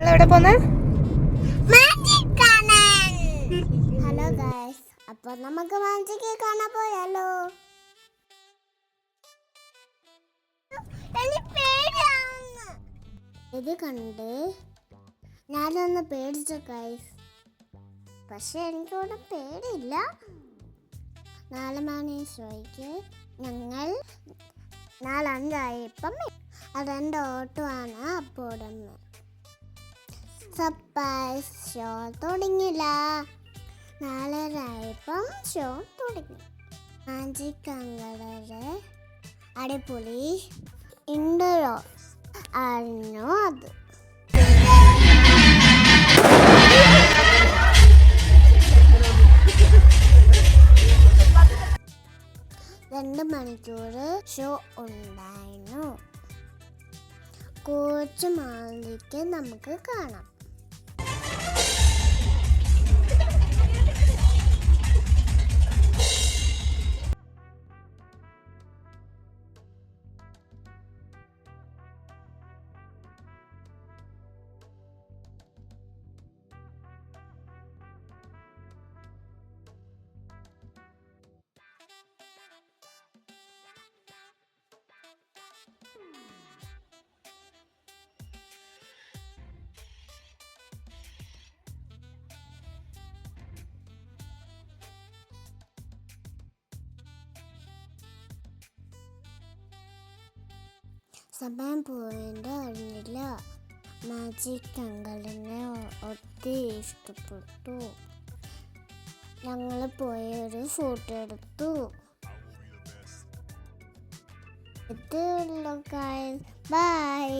എവിടെ പോന്ന്? Hello guys, അപ്പൊ നമുക്ക് മാജിക് കാണാൻ പോയാലോ? ഇത് കണ്ട് ഞാനൊന്ന് പേടിച്ചു ഗൈസ്. പക്ഷെ എനിക്കവിടെ പേടിയില്ല. 4 മണി ഷോയ്ക്ക് ഞങ്ങൾ 4:05 അതെൻ്റെ ഓട്ടോ ആണ്. അപ്പോൾ സർപ്രൈസ് ഷോ തുടങ്ങില്ല. 4:30 ഷോ തുടങ്ങി. മാജിക് അങ്കളുടെ അടിപൊളി ഇൻഡോർ ആയിരുന്നു അത്. രണ്ട് മണിക്കൂർ ഷോ ഉണ്ടായിരുന്നു. കുറച്ച് മാജിക് നമുക്ക് കാണാം. സമയം പോയത് അറിഞ്ഞില്ല. മാജിക് അങ്കളിനെ ഒത്തിരി ഇഷ്ടപ്പെട്ടു. ഞങ്ങൾ പോയി ഒരു ഫോട്ടോ എടുത്തു. ഇത്രയുള്ളൂ ഗൈസ്. ബൈ.